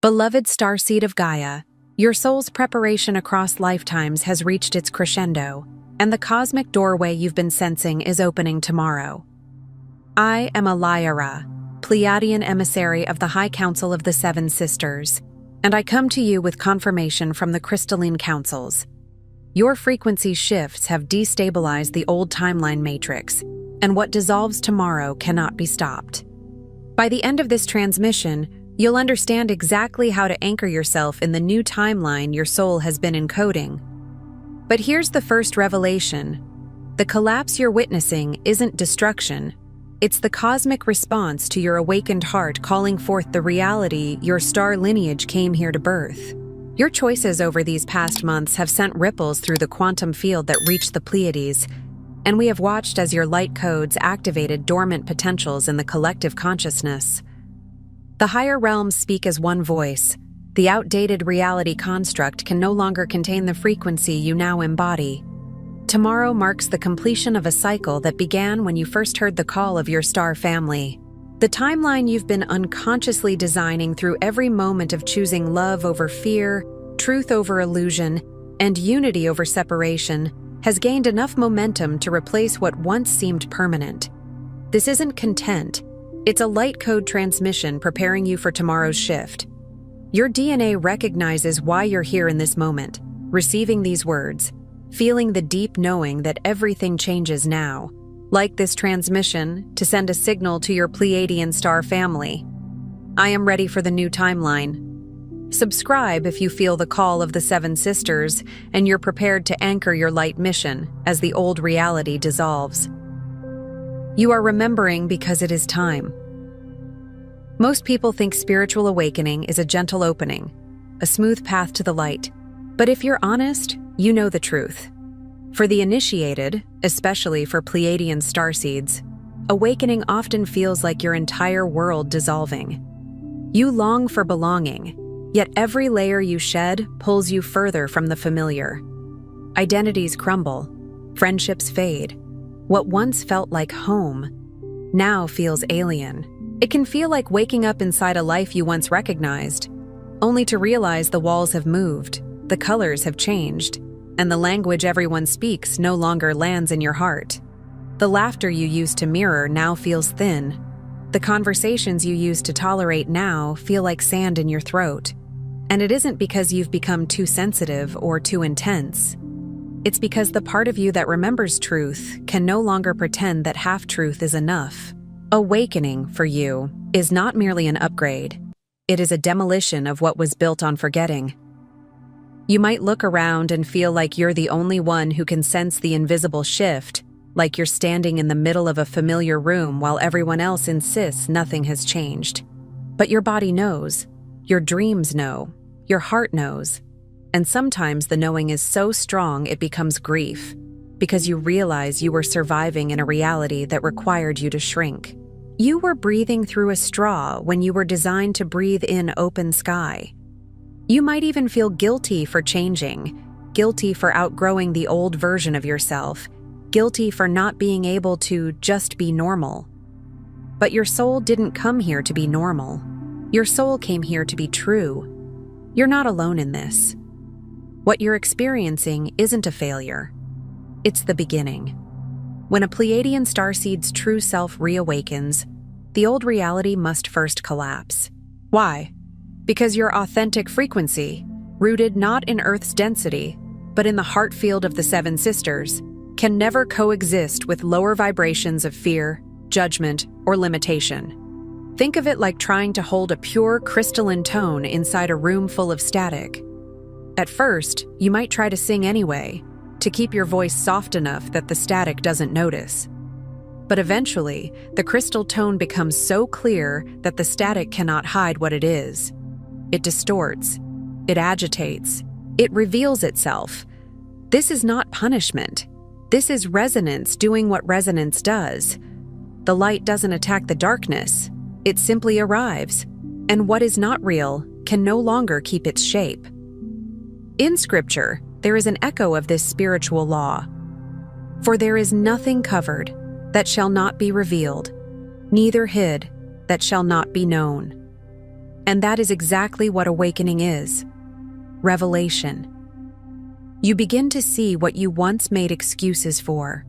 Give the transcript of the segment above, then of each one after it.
Beloved Starseed of Gaia, your soul's preparation across lifetimes has reached its crescendo, and the cosmic doorway you've been sensing is opening tomorrow. I am a Lyra, Pleiadian emissary of the High Council of the Seven Sisters, and I come to you with confirmation from the crystalline councils. Your frequency shifts have destabilized the old timeline matrix, and what dissolves tomorrow cannot be stopped. By the end of this transmission, you'll understand exactly how to anchor yourself in the new timeline your soul has been encoding. But here's the first revelation. The collapse you're witnessing isn't destruction. It's the cosmic response to your awakened heart calling forth the reality your star lineage came here to birth. Your choices over these past months have sent ripples through the quantum field that reached the Pleiades, and we have watched as your light codes activated dormant potentials in the collective consciousness. The higher realms speak as one voice. The outdated reality construct can no longer contain the frequency you now embody. Tomorrow marks the completion of a cycle that began when you first heard the call of your star family. The timeline you've been unconsciously designing through every moment of choosing love over fear, truth over illusion, and unity over separation has gained enough momentum to replace what once seemed permanent. This isn't content. It's a light code transmission preparing you for tomorrow's shift. Your DNA recognizes why you're here in this moment, receiving these words, feeling the deep knowing that everything changes now. Like this transmission, to send a signal to your Pleiadian star family. I am ready for the new timeline. Subscribe if you feel the call of the Seven Sisters and you're prepared to anchor your light mission as the old reality dissolves. You are remembering because it is time. Most people think spiritual awakening is a gentle opening, a smooth path to the light. But if you're honest, you know the truth. For the initiated, especially for Pleiadian starseeds, awakening often feels like your entire world dissolving. You long for belonging, yet every layer you shed pulls you further from the familiar. Identities crumble, friendships fade. What once felt like home now feels alien. It can feel like waking up inside a life you once recognized, only to realize the walls have moved, the colors have changed, and the language everyone speaks no longer lands in your heart. The laughter you used to mirror now feels thin. The conversations you used to tolerate now feel like sand in your throat. And it isn't because you've become too sensitive or too intense. It's because the part of you that remembers truth can no longer pretend that half-truth is enough. Awakening, for you, is not merely an upgrade. It is a demolition of what was built on forgetting. You might look around and feel like you're the only one who can sense the invisible shift, like you're standing in the middle of a familiar room while everyone else insists nothing has changed. But your body knows, your dreams know, your heart knows. And sometimes the knowing is so strong it becomes grief, because you realize you were surviving in a reality that required you to shrink. You were breathing through a straw when you were designed to breathe in open sky. You might even feel guilty for changing, guilty for outgrowing the old version of yourself, guilty for not being able to just be normal. But your soul didn't come here to be normal. Your soul came here to be true. You're not alone in this. What you're experiencing isn't a failure. It's the beginning. When a Pleiadian starseed's true self reawakens, the old reality must first collapse. Why? Because your authentic frequency, rooted not in Earth's density, but in the heart field of the Seven Sisters, can never coexist with lower vibrations of fear, judgment, or limitation. Think of it like trying to hold a pure crystalline tone inside a room full of static. At first, you might try to sing anyway, to keep your voice soft enough that the static doesn't notice. But eventually, the crystal tone becomes so clear that the static cannot hide what it is. It distorts, it agitates, it reveals itself. This is not punishment. This is resonance doing what resonance does. The light doesn't attack the darkness, it simply arrives, and what is not real can no longer keep its shape. In Scripture, there is an echo of this spiritual law. For there is nothing covered that shall not be revealed, neither hid that shall not be known. And that is exactly what awakening is. Revelation. You begin to see what you once made excuses for.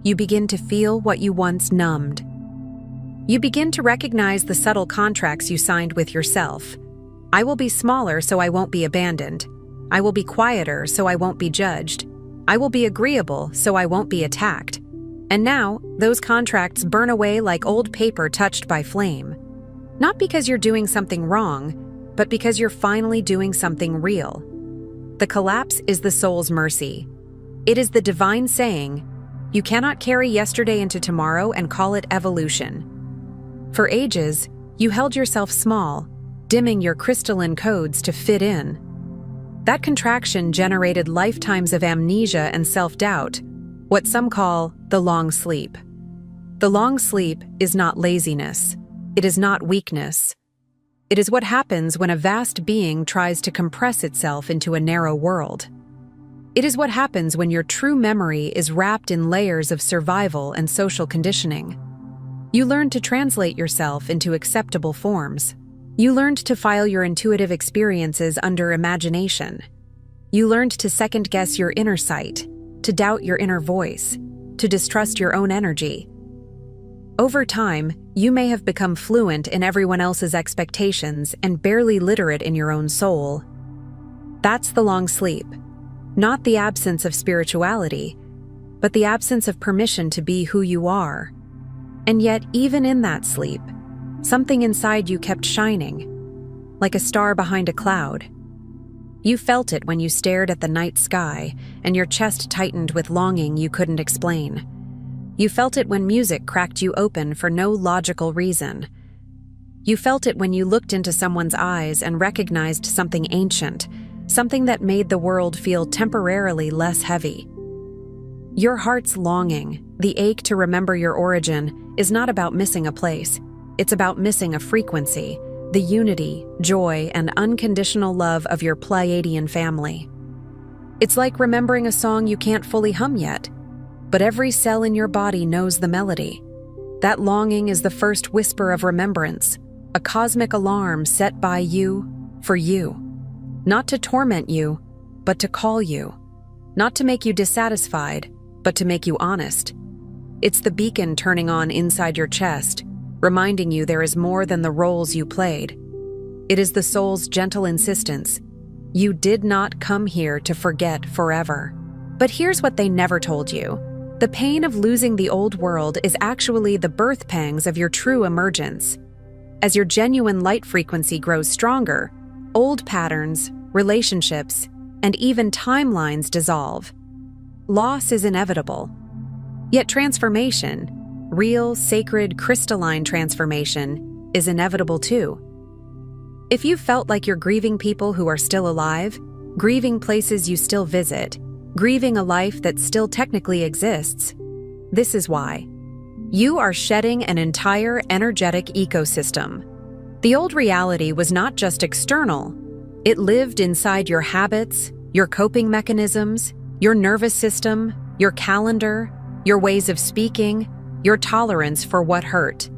You begin to feel what you once numbed. You begin to recognize the subtle contracts you signed with yourself. I will be smaller so I won't be abandoned. I will be quieter so I won't be judged. I will be agreeable so I won't be attacked. And now, those contracts burn away like old paper touched by flame. Not because you're doing something wrong, but because you're finally doing something real. The collapse is the soul's mercy. It is the divine saying, you cannot carry yesterday into tomorrow and call it evolution. For ages, you held yourself small, dimming your crystalline codes to fit in. That contraction generated lifetimes of amnesia and self-doubt, what some call the long sleep. The long sleep is not laziness. It is not weakness. It is what happens when a vast being tries to compress itself into a narrow world. It is what happens when your true memory is wrapped in layers of survival and social conditioning. You learned to translate yourself into acceptable forms. You learned to file your intuitive experiences under imagination. You learned to second-guess your inner sight, to doubt your inner voice, to distrust your own energy. Over time, you may have become fluent in everyone else's expectations and barely literate in your own soul. That's the long sleep. Not the absence of spirituality, but the absence of permission to be who you are. And yet, even in that sleep, something inside you kept shining, like a star behind a cloud. You felt it when you stared at the night sky and your chest tightened with longing you couldn't explain. You felt it when music cracked you open for no logical reason. You felt it when you looked into someone's eyes and recognized something ancient, something that made the world feel temporarily less heavy. Your heart's longing, the ache to remember your origin, is not about missing a place. It's about missing a frequency, the unity, joy, and unconditional love of your Pleiadian family. It's like remembering a song you can't fully hum yet, but every cell in your body knows the melody. That longing is the first whisper of remembrance, a cosmic alarm set by you for you. Not to torment you, but to call you. Not to make you dissatisfied, but to make you honest. It's the beacon turning on inside your chest, reminding you there is more than the roles you played. It is the soul's gentle insistence. You did not come here to forget forever. But here's what they never told you. The pain of losing the old world is actually the birth pangs of your true emergence. As your genuine light frequency grows stronger, old patterns, relationships, and even timelines dissolve. Loss is inevitable. Yet transformation, real, sacred, crystalline transformation, is inevitable too. If you felt like you're grieving people who are still alive, grieving places you still visit, grieving a life that still technically exists, this is why. You are shedding an entire energetic ecosystem. The old reality was not just external. It lived inside your habits, your coping mechanisms, your nervous system, your calendar, your ways of speaking, your tolerance for what hurt.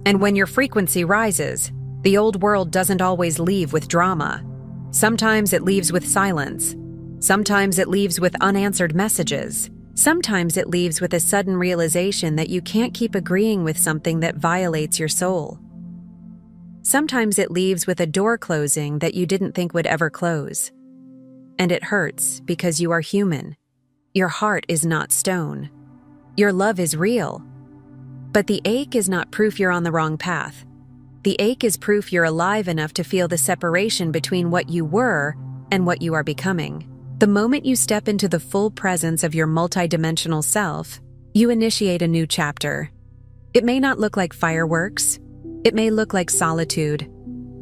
And when your frequency rises, the old world doesn't always leave with drama. Sometimes it leaves with silence. Sometimes it leaves with unanswered messages. Sometimes it leaves with a sudden realization that you can't keep agreeing with something that violates your soul. Sometimes it leaves with a door closing that you didn't think would ever close. And it hurts because you are human. Your heart is not stone. Your love is real. But the ache is not proof you're on the wrong path. The ache is proof you're alive enough to feel the separation between what you were and what you are becoming. The moment you step into the full presence of your multidimensional self, you initiate a new chapter. It may not look like fireworks. It may look like solitude.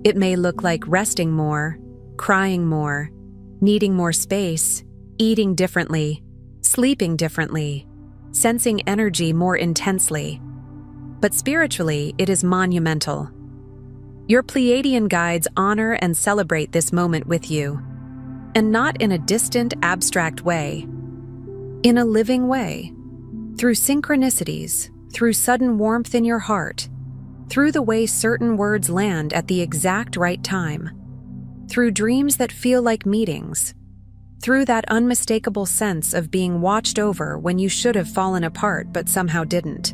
It may look like resting more, crying more, needing more space, eating differently, sleeping differently, sensing energy more intensely. But spiritually, it is monumental. Your Pleiadian guides honor and celebrate this moment with you, and not in a distant, abstract way. In a living way, through synchronicities, through sudden warmth in your heart, through the way certain words land at the exact right time, through dreams that feel like meetings, through that unmistakable sense of being watched over when you should have fallen apart but somehow didn't.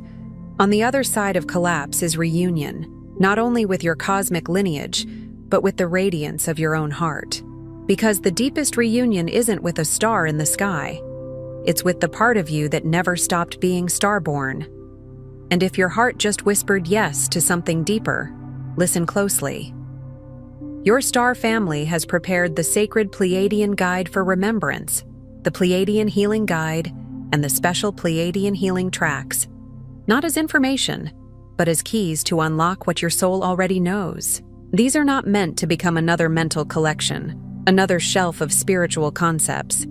On the other side of collapse is reunion, not only with your cosmic lineage, but with the radiance of your own heart. Because the deepest reunion isn't with a star in the sky. It's with the part of you that never stopped being starborn. And if your heart just whispered yes to something deeper, listen closely. Your star family has prepared the sacred Pleiadian Guide for Remembrance, the Pleiadian Healing Guide, and the special Pleiadian Healing Tracks, not as information, but as keys to unlock what your soul already knows. These are not meant to become another mental collection, another shelf of spiritual concepts.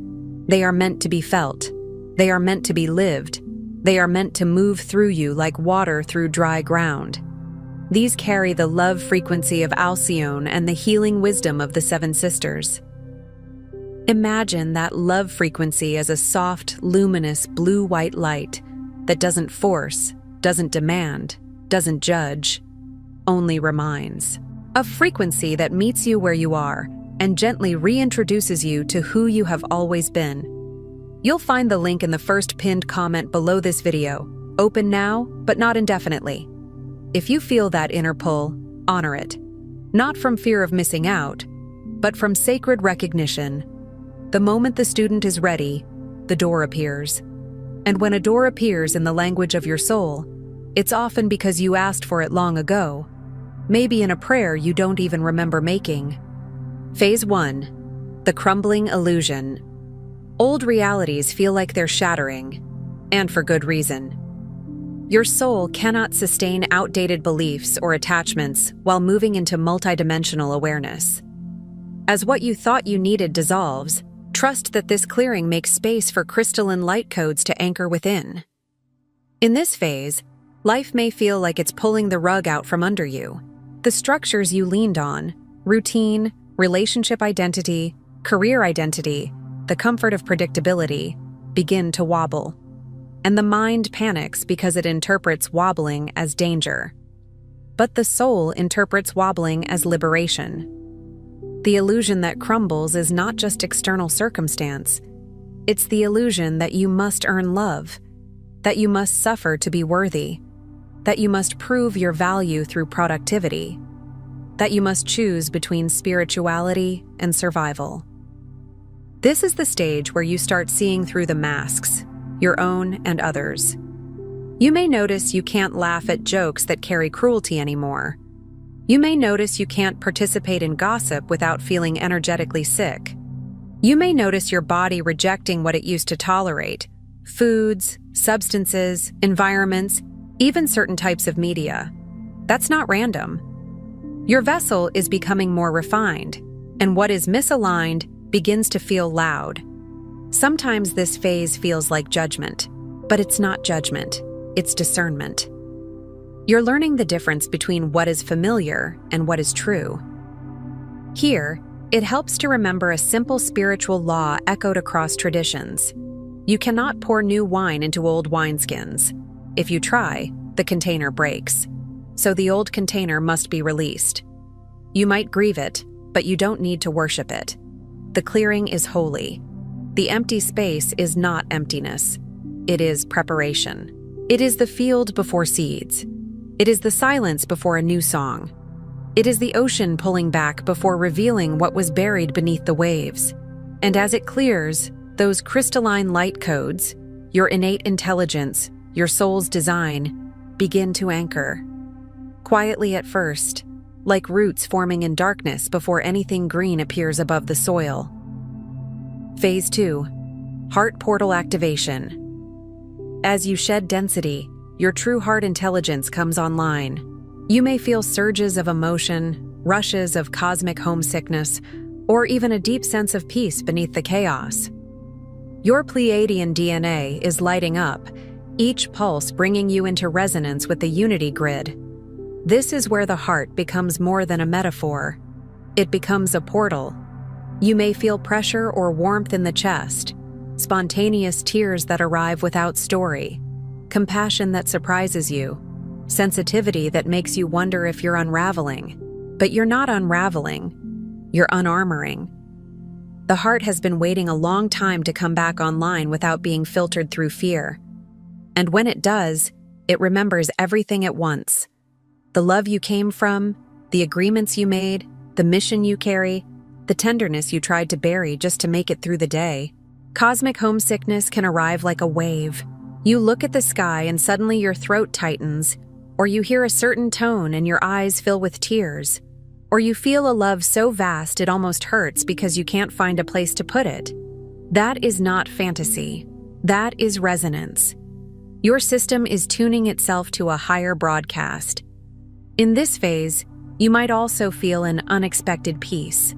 They are meant to be felt. They are meant to be lived. They are meant to move through you like water through dry ground. These carry the love frequency of Alcyone and the healing wisdom of the Seven Sisters. Imagine that love frequency as a soft, luminous, blue-white light that doesn't force, doesn't demand, doesn't judge, only reminds. A frequency that meets you where you are and gently reintroduces you to who you have always been. You'll find the link in the first pinned comment below this video. Open now, but not indefinitely. If you feel that inner pull, honor it. Not from fear of missing out, but from sacred recognition. The moment the student is ready, the door appears. And when a door appears in the language of your soul, it's often because you asked for it long ago, maybe in a prayer you don't even remember making. Phase 1. The crumbling illusion. Old realities feel like they're shattering, and for good reason. Your soul cannot sustain outdated beliefs or attachments while moving into multidimensional awareness. As what you thought you needed dissolves, trust that this clearing makes space for crystalline light codes to anchor within. In this phase, life may feel like it's pulling the rug out from under you. The structures you leaned on, routine, relationship identity, career identity, the comfort of predictability, begin to wobble. And the mind panics because it interprets wobbling as danger. But the soul interprets wobbling as liberation. The illusion that crumbles is not just external circumstance. It's the illusion that you must earn love, that you must suffer to be worthy, that you must prove your value through productivity, that you must choose between spirituality and survival. This is the stage where you start seeing through the masks, your own and others. You may notice you can't laugh at jokes that carry cruelty anymore. You may notice you can't participate in gossip without feeling energetically sick. You may notice your body rejecting what it used to tolerate: foods, substances, environments, even certain types of media. That's not random. Your vessel is becoming more refined, and what is misaligned begins to feel loud. Sometimes this phase feels like judgment, but it's not judgment, it's discernment. You're learning the difference between what is familiar and what is true. Here, it helps to remember a simple spiritual law echoed across traditions. You cannot pour new wine into old wineskins. If you try, the container breaks. So the old container must be released. You might grieve it, but you don't need to worship it. The clearing is holy. The empty space is not emptiness. It is preparation. It is the field before seeds. It is the silence before a new song. It is the ocean pulling back before revealing what was buried beneath the waves. And as it clears, those crystalline light codes, your innate intelligence, your soul's design, begin to anchor. Quietly at first, like roots forming in darkness before anything green appears above the soil. Phase 2. Heart portal activation. As you shed density, your true heart intelligence comes online. You may feel surges of emotion, rushes of cosmic homesickness, or even a deep sense of peace beneath the chaos. Your Pleiadian DNA is lighting up, each pulse bringing you into resonance with the unity grid. This is where the heart becomes more than a metaphor. It becomes a portal. You may feel pressure or warmth in the chest, spontaneous tears that arrive without story, compassion that surprises you, sensitivity that makes you wonder if you're unraveling. But you're not unraveling, you're unarmoring. The heart has been waiting a long time to come back online without being filtered through fear. And when it does, it remembers everything at once. The love you came from, the agreements you made, the mission you carry, the tenderness you tried to bury just to make it through the day. Cosmic homesickness can arrive like a wave. You look at the sky and suddenly your throat tightens, or you hear a certain tone and your eyes fill with tears, or you feel a love so vast it almost hurts because you can't find a place to put it. That is not fantasy. That is resonance. Your system is tuning itself to a higher broadcast. In this phase, you might also feel an unexpected peace,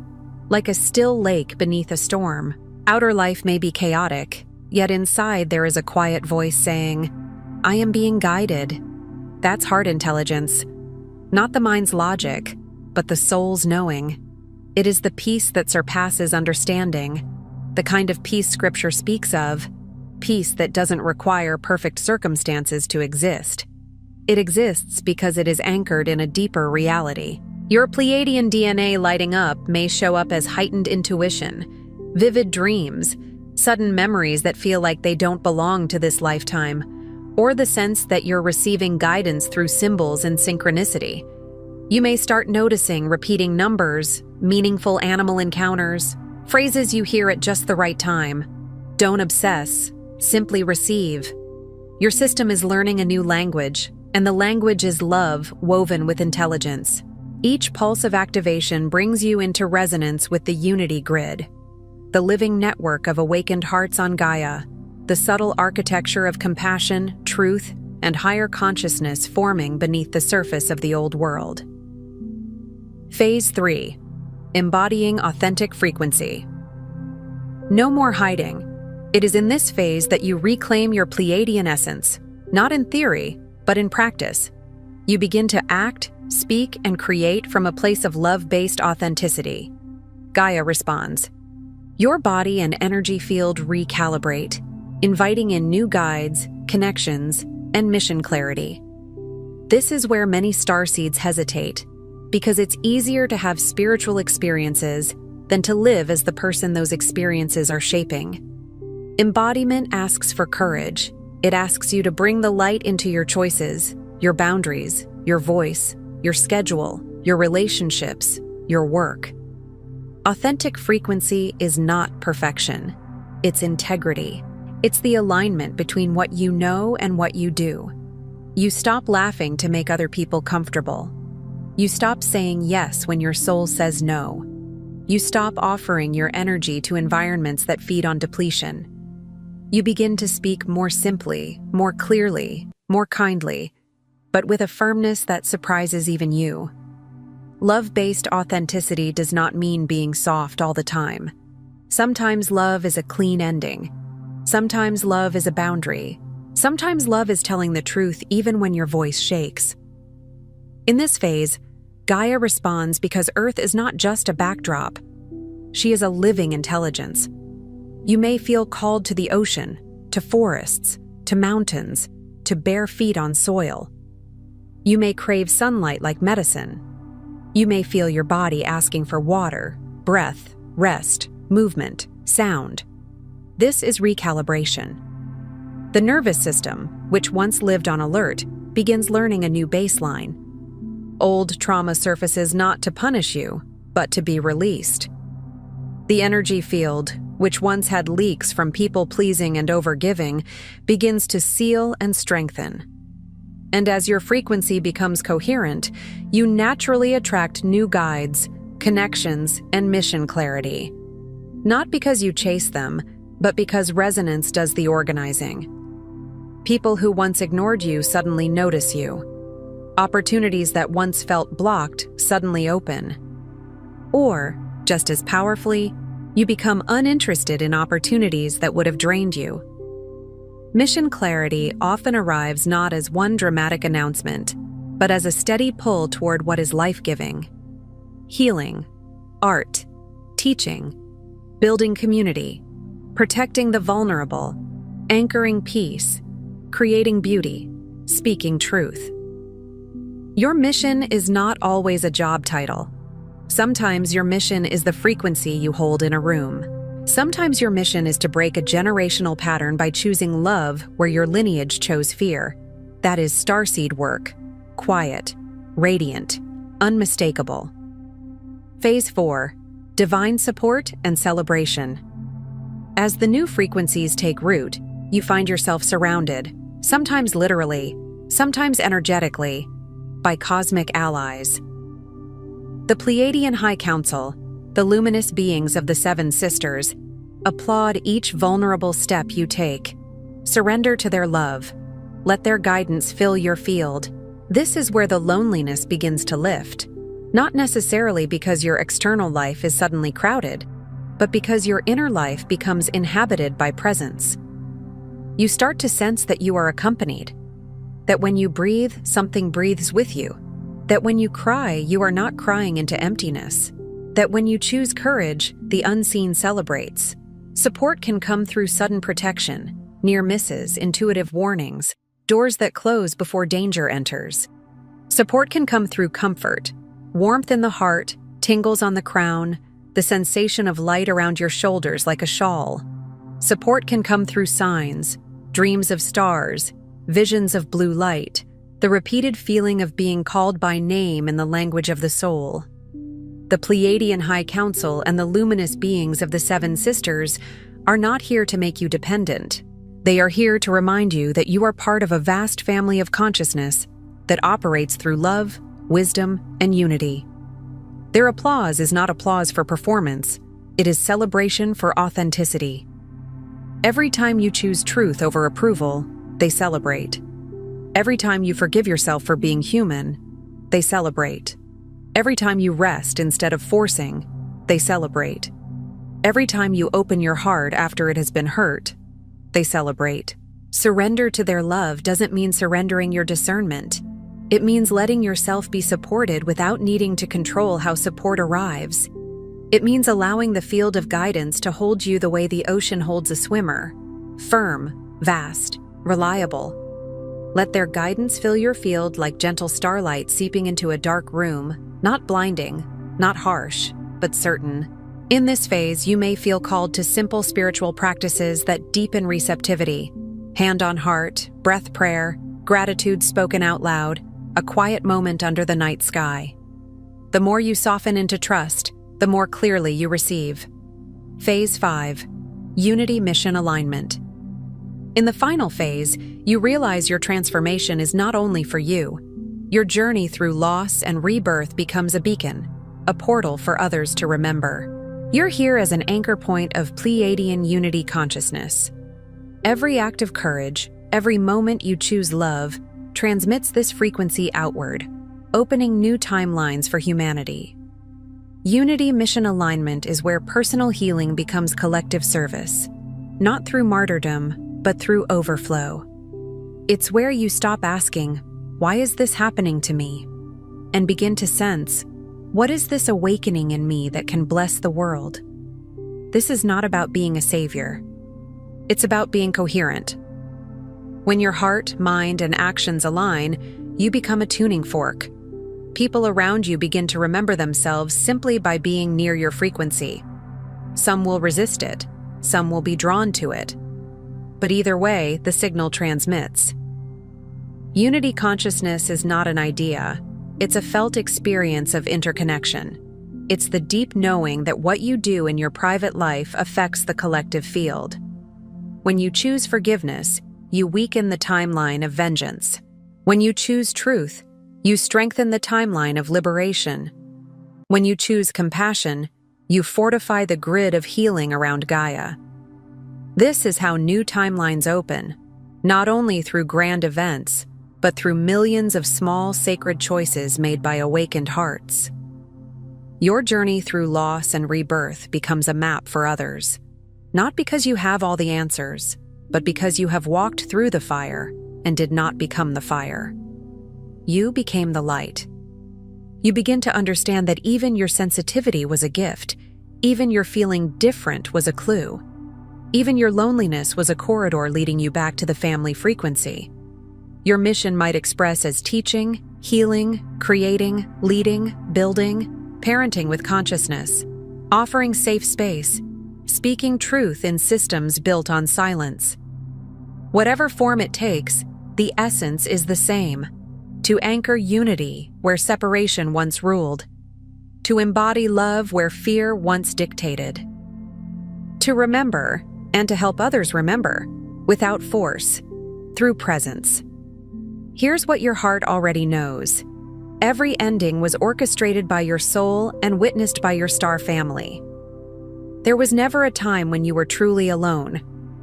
like a still lake beneath a storm. Outer life may be chaotic, yet inside there is a quiet voice saying, "I am being guided." That's heart intelligence, not the mind's logic, but the soul's knowing. It is the peace that surpasses understanding, the kind of peace Scripture speaks of, peace that doesn't require perfect circumstances to exist. It exists because it is anchored in a deeper reality. Your Pleiadian DNA lighting up may show up as heightened intuition, vivid dreams, sudden memories that feel like they don't belong to this lifetime, or the sense that you're receiving guidance through symbols and synchronicity. You may start noticing repeating numbers, meaningful animal encounters, phrases you hear at just the right time. Don't obsess, simply receive. Your system is learning a new language, and the language is love woven with intelligence. Each pulse of activation brings you into resonance with the unity grid, the living network of awakened hearts on Gaia, the subtle architecture of compassion, truth, and higher consciousness forming beneath the surface of the old world. Phase 3. Embodying authentic frequency. No more hiding. It is in this phase that you reclaim your Pleiadian essence, not in theory, but in practice. You begin to act, speak, and create from a place of love-based authenticity. Gaia responds. Your body and energy field recalibrate, inviting in new guides, connections, and mission clarity. This is where many starseeds hesitate, because it's easier to have spiritual experiences than to live as the person those experiences are shaping. Embodiment asks for courage. It asks you to bring the light into your choices, your boundaries, your voice, your schedule, your relationships, your work. Authentic frequency is not perfection. It's integrity. It's the alignment between what you know and what you do. You stop laughing to make other people comfortable. You stop saying yes when your soul says no. You stop offering your energy to environments that feed on depletion. You begin to speak more simply, more clearly, more kindly, but with a firmness that surprises even you. Love-based authenticity does not mean being soft all the time. Sometimes love is a clean ending. Sometimes love is a boundary. Sometimes love is telling the truth even when your voice shakes. In this phase, Gaia responds because Earth is not just a backdrop. She is a living intelligence. You may feel called to the ocean, to forests, to mountains, to bare feet on soil. You may crave sunlight like medicine. You may feel your body asking for water, breath, rest, movement, sound. This is recalibration. The nervous system, which once lived on alert, begins learning a new baseline. Old trauma surfaces not to punish you, but to be released. The energy field, which once had leaks from people-pleasing and overgiving, begins to seal and strengthen. And as your frequency becomes coherent, you naturally attract new guides, connections, and mission clarity. Not because you chase them, but because resonance does the organizing. People who once ignored you suddenly notice you. Opportunities that once felt blocked suddenly open. Or, just as powerfully, you become uninterested in opportunities that would have drained you. Mission clarity often arrives not as one dramatic announcement, but as a steady pull toward what is life-giving. Healing, art, teaching, building community, protecting the vulnerable, anchoring peace, creating beauty, speaking truth. Your mission is not always a job title. Sometimes your mission is the frequency you hold in a room. Sometimes your mission is to break a generational pattern by choosing love where your lineage chose fear. That is Starseed work. Quiet, radiant, unmistakable. Phase 4. Divine support and celebration. As the new frequencies take root, you find yourself surrounded, sometimes literally, sometimes energetically, by cosmic allies. The Pleiadian High Council, the luminous beings of the Seven Sisters, applaud each vulnerable step you take. Surrender to their love. Let their guidance fill your field. This is where the loneliness begins to lift. Not necessarily because your external life is suddenly crowded, but because your inner life becomes inhabited by presence. You start to sense that you are accompanied, that when you breathe, something breathes with you, that when you cry, you are not crying into emptiness, that when you choose courage, the unseen celebrates. Support can come through sudden protection, near misses, intuitive warnings, doors that close before danger enters. Support can come through comfort, warmth in the heart, tingles on the crown, the sensation of light around your shoulders like a shawl. Support can come through signs, dreams of stars, visions of blue light, the repeated feeling of being called by name in the language of the soul. The Pleiadian High Council and the luminous beings of the Seven Sisters are not here to make you dependent. They are here to remind you that you are part of a vast family of consciousness that operates through love, wisdom, and unity. Their applause is not applause for performance, it is celebration for authenticity. Every time you choose truth over approval, they celebrate. Every time you forgive yourself for being human, they celebrate. Every time you rest instead of forcing, they celebrate. Every time you open your heart after it has been hurt, they celebrate. Surrender to their love doesn't mean surrendering your discernment. It means letting yourself be supported without needing to control how support arrives. It means allowing the field of guidance to hold you the way the ocean holds a swimmer. Firm, vast, reliable. Let their guidance fill your field like gentle starlight seeping into a dark room, not blinding, not harsh, but certain. In this phase, you may feel called to simple spiritual practices that deepen receptivity. Hand on heart, breath prayer, gratitude spoken out loud, a quiet moment under the night sky. The more you soften into trust, the more clearly you receive. Phase 5. Unity Mission Alignment. In the final phase, you realize your transformation is not only for you. Your journey through loss and rebirth becomes a beacon, a portal for others to remember. You're here as an anchor point of Pleiadian unity consciousness. Every act of courage, every moment you choose love, transmits this frequency outward, opening new timelines for humanity. Unity Mission Alignment is where personal healing becomes collective service, not through martyrdom, but through overflow. It's where you stop asking, "Why is this happening to me?" and begin to sense, "What is this awakening in me that can bless the world?" This is not about being a savior. It's about being coherent. When your heart, mind, and actions align, you become a tuning fork. People around you begin to remember themselves simply by being near your frequency. Some will resist it, some will be drawn to it. But either way, the signal transmits. Unity consciousness is not an idea. It's a felt experience of interconnection. It's the deep knowing that what you do in your private life affects the collective field. When you choose forgiveness, you weaken the timeline of vengeance. When you choose truth, you strengthen the timeline of liberation. When you choose compassion, you fortify the grid of healing around Gaia. This is how new timelines open, not only through grand events, but through millions of small sacred choices made by awakened hearts. Your journey through loss and rebirth becomes a map for others, not because you have all the answers, but because you have walked through the fire and did not become the fire. You became the light. You begin to understand that even your sensitivity was a gift, even your feeling different was a clue, even your loneliness was a corridor leading you back to the family frequency. Your mission might express as teaching, healing, creating, leading, building, parenting with consciousness, offering safe space, speaking truth in systems built on silence. Whatever form it takes, the essence is the same: to anchor unity where separation once ruled, to embody love where fear once dictated, to remember and to help others remember without force, through presence. Here's what your heart already knows. Every ending was orchestrated by your soul and witnessed by your star family. There was never a time when you were truly alone,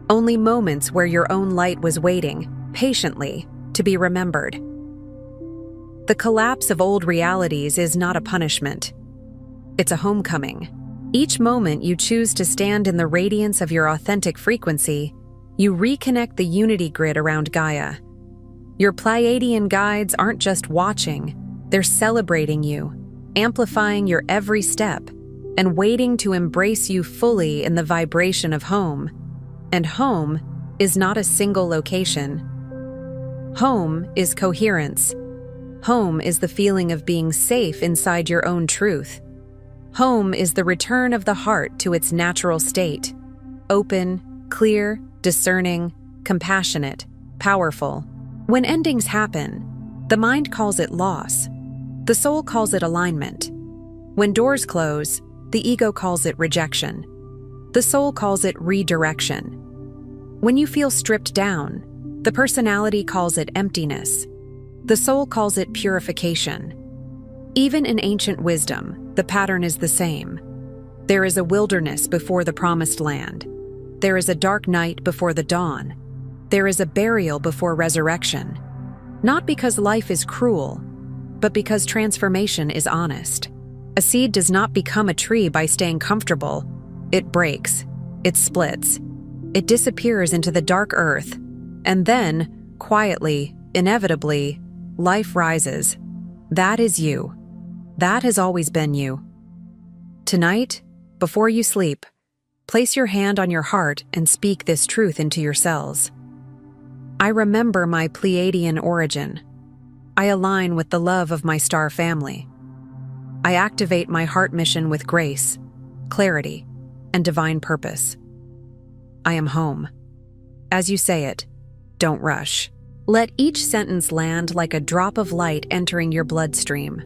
only moments where your own light was waiting, patiently, to be remembered. The collapse of old realities is not a punishment. It's a homecoming. Each moment you choose to stand in the radiance of your authentic frequency, you reconnect the unity grid around Gaia. Your Pleiadian guides aren't just watching, they're celebrating you, amplifying your every step, and waiting to embrace you fully in the vibration of home. And home is not a single location. Home is coherence. Home is the feeling of being safe inside your own truth. Home is the return of the heart to its natural state: open, clear, discerning, compassionate, powerful. When endings happen, the mind calls it loss. The soul calls it alignment. When doors close, the ego calls it rejection. The soul calls it redirection. When you feel stripped down, the personality calls it emptiness. The soul calls it purification. Even in ancient wisdom, the pattern is the same. There is a wilderness before the promised land. There is a dark night before the dawn. There is a burial before resurrection. Not because life is cruel, but because transformation is honest. A seed does not become a tree by staying comfortable. It breaks. It splits. It disappears into the dark earth. And then, quietly, inevitably, life rises. That is you. That has always been you. Tonight, before you sleep, place your hand on your heart and speak this truth into your cells. I remember my Pleiadian origin. I align with the love of my star family. I activate my heart mission with grace, clarity, and divine purpose. I am home. As you say it, don't rush. Let each sentence land like a drop of light entering your bloodstream.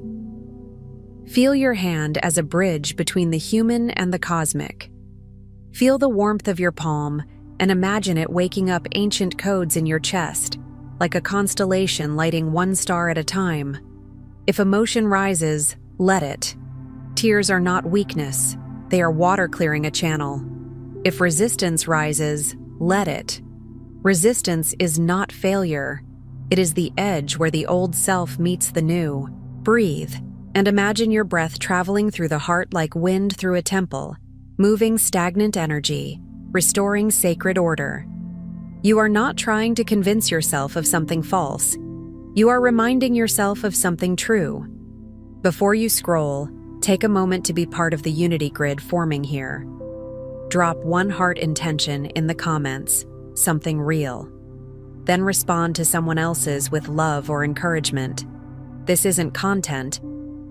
Feel your hand as a bridge between the human and the cosmic. Feel the warmth of your palm and imagine it waking up ancient codes in your chest, like a constellation lighting one star at a time. If emotion rises, let it. Tears are not weakness, they are water clearing a channel. If resistance rises, let it. Resistance is not failure. It is the edge where the old self meets the new. Breathe, and imagine your breath traveling through the heart like wind through a temple, moving stagnant energy, restoring sacred order. You are not trying to convince yourself of something false. You are reminding yourself of something true. Before you scroll, take a moment to be part of the unity grid forming here. Drop one heart intention in the comments, something real. Then respond to someone else's with love or encouragement. This isn't content,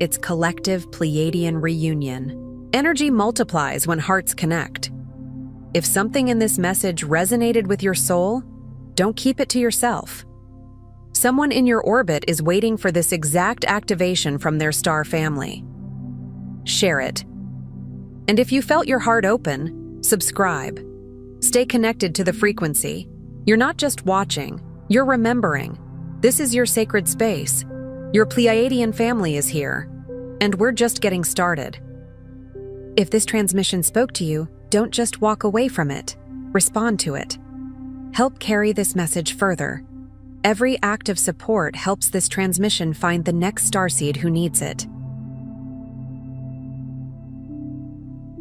it's collective Pleiadian reunion. Energy multiplies when hearts connect. If something in this message resonated with your soul, don't keep it to yourself. Someone in your orbit is waiting for this exact activation from their star family. Share it. And if you felt your heart open, subscribe. Stay connected to the frequency. You're not just watching, you're remembering. This is your sacred space. Your Pleiadian family is here, and we're just getting started. If this transmission spoke to you, don't just walk away from it. Respond to it. Help carry this message further. Every act of support helps this transmission find the next starseed who needs it.